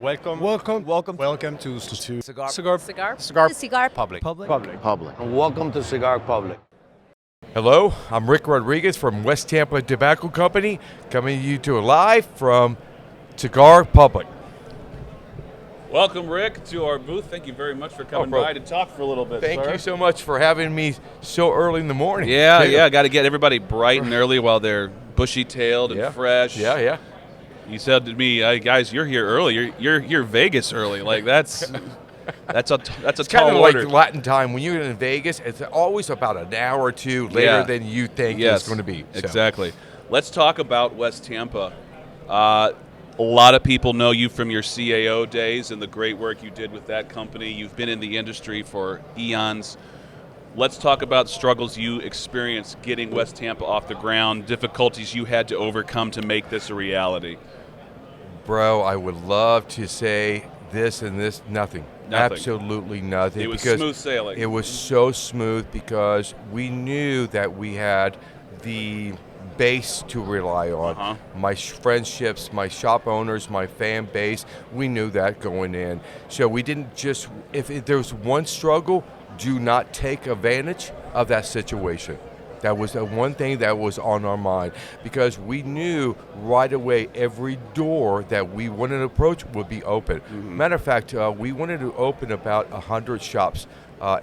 Welcome to Cigar. Cigar Public. And welcome to Cigar Public. Hello, I'm Rick Rodriguez from West Tampa Tobacco Company, coming to you live from Cigar Public. Welcome, Rick, to our booth. Thank you very much for coming bro. by to talk for a little bit, Thank sir. you so much for having me so early in the morning. Yeah, got to get everybody bright and early while they're bushy-tailed and fresh. Yeah. You said to me, guys, you're here early. You're Vegas early. Like that's a It's tall kind of order. like Latin time. When you're in Vegas, it's always about an hour or two later than you think it's going to be. So. Exactly. Let's talk about West Tampa. A lot of people know you from your CAO days and the great work you did with that company. You've been in the industry for eons. Let's talk about struggles you experienced getting West Tampa off the ground, difficulties you had to overcome to make this a reality. Bro, I would love to say this and this, nothing. Absolutely nothing. It was because smooth sailing. It was so smooth because we knew that we had the base to rely on. My friendships, my shop owners, my fan base, we knew that going in. So we didn't just, if there was one struggle, do not take advantage of that situation. That was the one thing that was on our mind because we knew right away every door that we wanted to approach would be open. Matter of fact, we wanted to open about 100 shops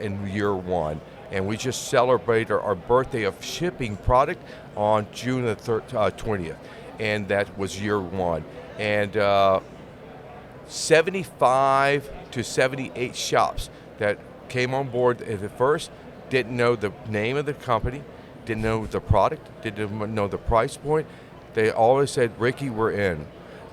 in year one. And we just celebrated our birthday of shipping product on June the 20th. And that was year one. And 75 to 78 shops that came on board at first didn't know the name of the company, didn't know the product, didn't know the price point. They always said, Ricky, we're in.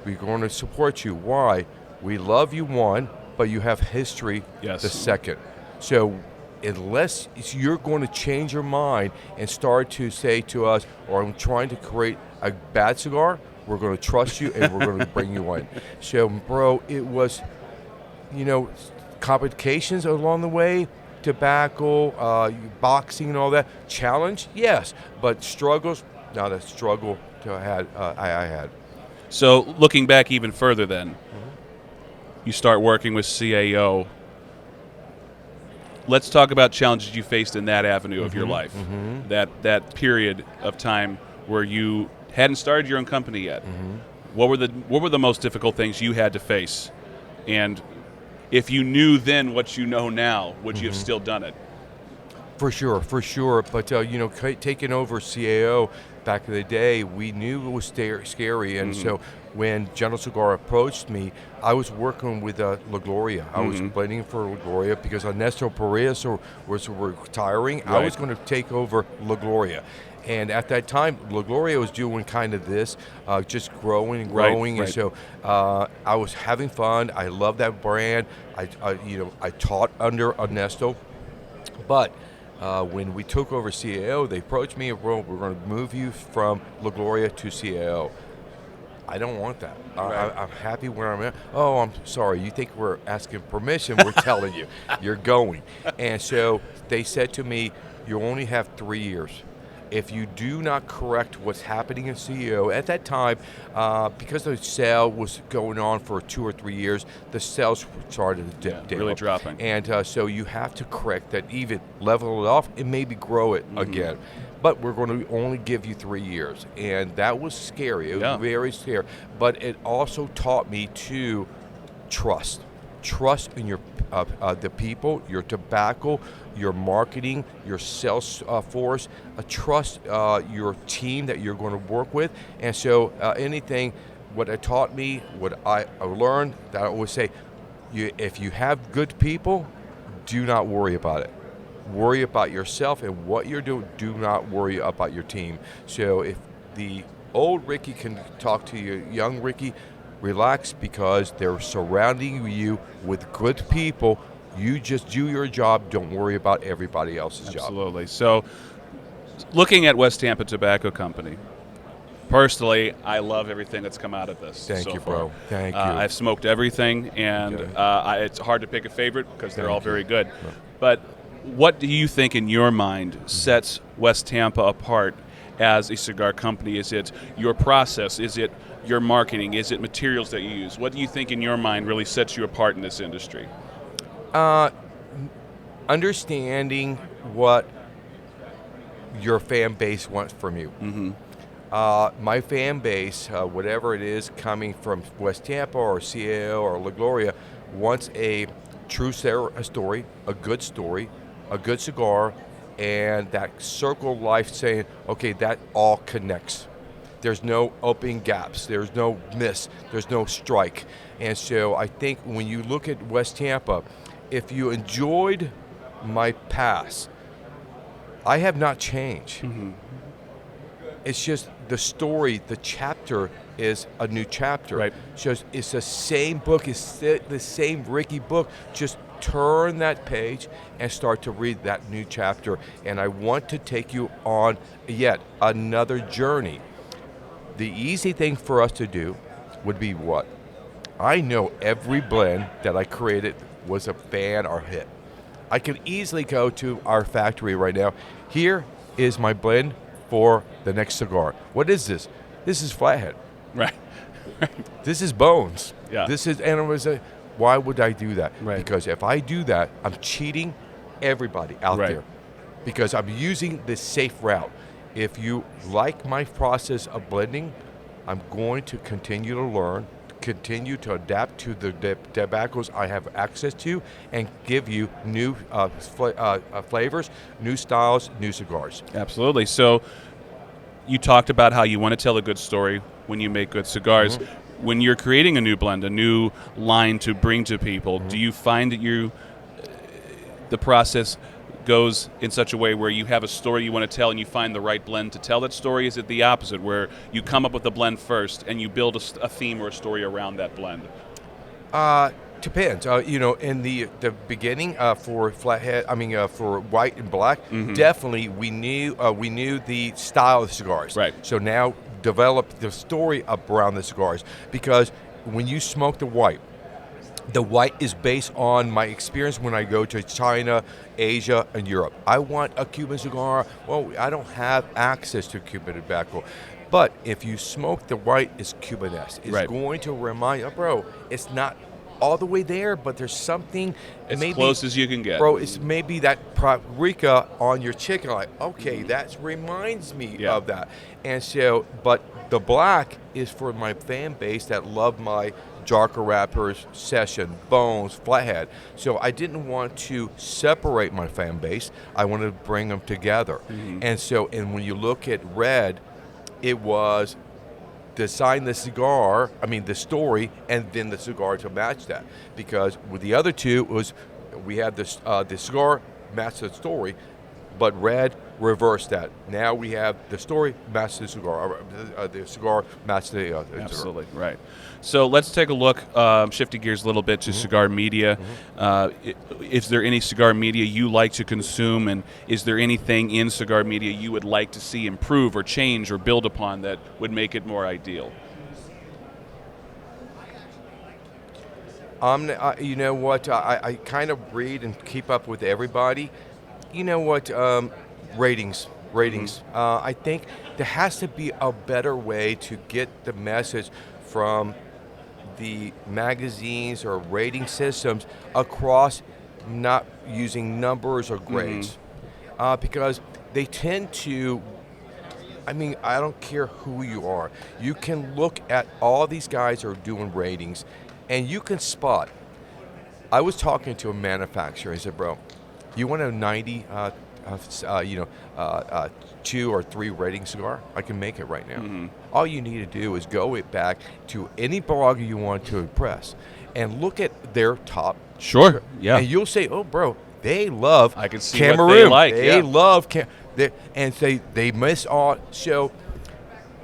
We're going to support you. Why? We love you, one, but you have history, the second. So unless you're going to change your mind and start to say to us, or I'm trying to create a bad cigar, we're going to trust you and we're going to bring you in. So, bro, it was, complications along the way, tobacco, boxing and all that. Challenge, yes, but struggles, not a struggle I had. So looking back even further then, you start working with CAO. Let's talk about challenges you faced in that avenue of your life, that period of time where you hadn't started your own company yet. What were the most difficult things you had to face? And if you knew then what you know now, would you have still done it? For sure. But, taking over CAO back in the day, we knew it was scary. And so when General Cigar approached me, I was working with La Gloria. I was blending for La Gloria because Ernesto Perez was retiring. Right. I was going to take over La Gloria. And at that time, La Gloria was doing kind of this, just growing and growing. Right. And so I was having fun. I love that brand. I taught under Ernesto. But when we took over CAO, they approached me and we're going to move you from La Gloria to CAO. I don't want that. I'm happy where I'm at. Oh, I'm sorry. You think we're asking permission? We're telling you. You're going. And so they said to me, you only have 3 years. If you do not correct what's happening in CEO, at that time, because the sale was going on for 2 or 3 years, the sales started to dip down. Really dropping. And so you have to correct that, even level it off and maybe grow it again. But we're going to only give you 3 years. And that was scary. It was very scary. But it also taught me to trust. Trust in your the people, your tobacco, your marketing, your sales force. Trust your team that you're going to work with. And so what it taught me, what I learned, that I always say, if you have good people, do not worry about it. Worry about yourself and what you're doing. Do not worry about your team. So if the old Ricky can talk to you, young Ricky, relax because they're surrounding you with good people. You just do your job. Don't worry about everybody else's job. Absolutely. So looking at West Tampa Tobacco Company, personally, I love everything that's come out of this. Thank you, bro. Thank you. I've smoked everything, and it's hard to pick a favorite because they're all very good. But what do you think in your mind sets West Tampa apart as a cigar company? Is it your process? Is it your marketing? Is it materials that you use? What do you think in your mind really sets you apart in this industry? Understanding what your fan base wants from you. My fan base, whatever it is coming from West Tampa or CAO or La Gloria, wants a true story, a good cigar, and that circle of life saying, okay, that all connects. There's no open gaps. There's no miss. There's no strike. And so I think when you look at West Tampa, if you enjoyed my past, I have not changed. It's just the story, the chapter is a new chapter. Right. So it's the same book, it's the same Ricky book. Just turn that page and start to read that new chapter. And I want to take you on yet another journey. The easy thing for us to do would be what? I know every blend that I created was a fan or hit. I could easily go to our factory right now. Here is my blend for the next cigar. What is this? This is Flathead. Right. This is Bones. Yeah. This is, and it was why would I do that? Right. Because if I do that, I'm cheating everybody out Right. there. Because I'm using the safe route. If you like my process of blending, I'm going to continue to learn, continue to adapt to the tobaccos I have access to, and give you new flavors, new styles, new cigars. Absolutely. So you talked about how you want to tell a good story when you make good cigars. When you're creating a new blend, a new line to bring to people, do you find that the process goes in such a way where you have a story you want to tell and you find the right blend to tell that story? Is it the opposite, where you come up with the blend first and you build a theme or a story around that blend? Depends. In the beginning for Flathead, for white and black, definitely we knew the style of the cigars. Right. So now develop the story up around the cigars, because when you smoke the white is based on my experience when I go to China, Asia, and Europe. I want a Cuban cigar. Well, I don't have access to Cuban tobacco. But if you smoke the white, it's Cubanesque. It's Right. going to remind you, bro, it's not all the way there, but there's something As maybe close as you can get. Bro, it's maybe that paprika on your chicken. Like, okay, that reminds me Yeah. of that. And so, but the black is for my fan base that love my Jarker Rappers, Session, Bones, Flathead. So I didn't want to separate my fan base. I wanted to bring them together. And so, and when you look at red, it was design the cigar, the story, and then the cigar to match that. Because with the other two, we had the cigar match the story, but red reversed that. Now we have the story match the cigar, the cigar match the Absolutely, right. So let's take a look, shifting gears a little bit to cigar media. Is there any cigar media you like to consume, and is there anything in cigar media you would like to see improve or change or build upon that would make it more ideal? You know what? I kind of read and keep up with everybody. You know what? Ratings. I think there has to be a better way to get the message from the magazines or rating systems across, not using numbers or grades. Because they tend to, I don't care who you are. You can look at all these guys are doing ratings, and you can spot. I was talking to a manufacturer. He said, bro, you want a 90, 2 or 3 rating cigar? I can make it right now. All you need to do is go back to any blogger you want to impress and look at their top. Sure, yeah. And you'll say, oh, bro, they love I can see Cameroon. what they like. They yeah. love and they miss all. So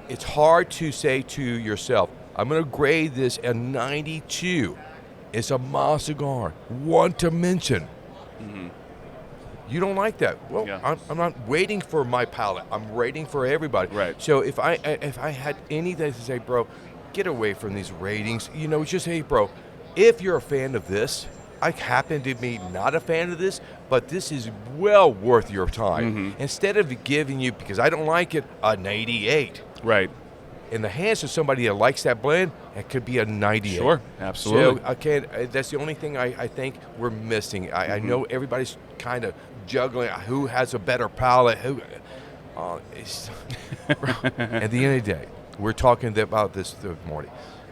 it's hard to say to yourself, I'm going to grade this a 92. It's a mild cigar. One to mention. You don't like that. Well, Yeah. I'm not waiting for my palate. I'm waiting for everybody. Right. So if I had anything to say, bro, get away from these ratings. Just hey, bro, if you're a fan of this, I happen to be not a fan of this, but this is well worth your time. Instead of giving you, because I don't like it, an 88. Right. in the hands of somebody that likes that blend, it could be a 98. Sure, absolutely. So again, that's the only thing I think we're missing. I know everybody's kind of juggling who has a better palate. At the end of the day, we're talking about this morning.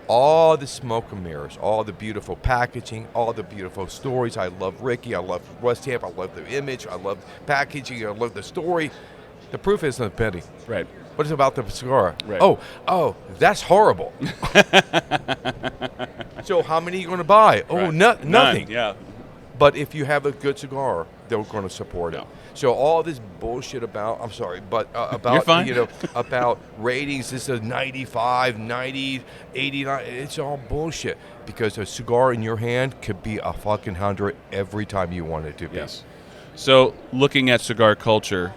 All the smoke and mirrors, all the beautiful packaging, all the beautiful stories. I love Ricky. I love West Tampa. I love the image. I love packaging. I love the story. The proof is in the penny. Right. What is about the cigar? Right. Oh, that's horrible. So how many are you going to buy? Oh, Right. nothing. None, yeah. But if you have a good cigar, they're going to support it. No. So all this bullshit about, I'm sorry, but about, You're fine. about ratings, this is 95, 90, 89, it's all bullshit. Because a cigar in your hand could be a fucking 100 every time you want it to be. Yes. So looking at cigar culture,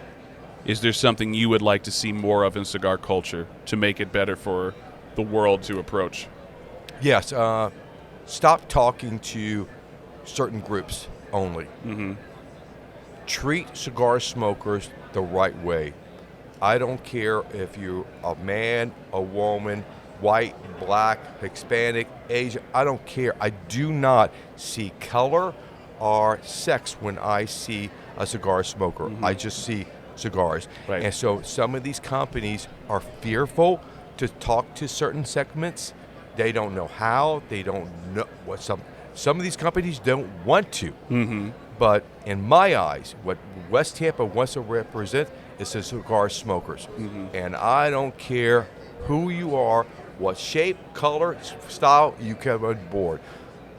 is there something you would like to see more of in cigar culture to make it better for the world to approach? Yes. Stop talking to certain groups only. Mm-hmm. Treat cigar smokers the right way. I don't care if you're a man, a woman, white, black, Hispanic, Asian. I don't care. I do not see color or sex when I see a cigar smoker. Mm-hmm. I just see cigars. Right. And so some of these companies are fearful to talk to certain segments. They don't know how. They don't know what some of these companies don't want to. Mm-hmm. But in my eyes, what West Tampa wants to represent is the cigar smokers. Mm-hmm. And I don't care who you are, what shape, color, style you come on board.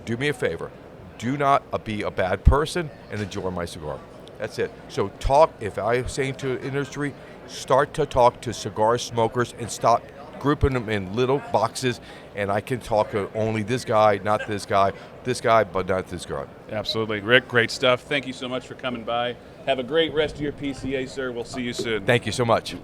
Do me a favor. Do not be a bad person and enjoy my cigar. That's it. So talk, if I'm saying to the industry, start to talk to cigar smokers and stop grouping them in little boxes, and I can talk to only this guy, not this guy, but not this guy. Absolutely. Rick, great stuff. Thank you so much for coming by. Have a great rest of your PCA, sir. We'll see you soon. Thank you so much.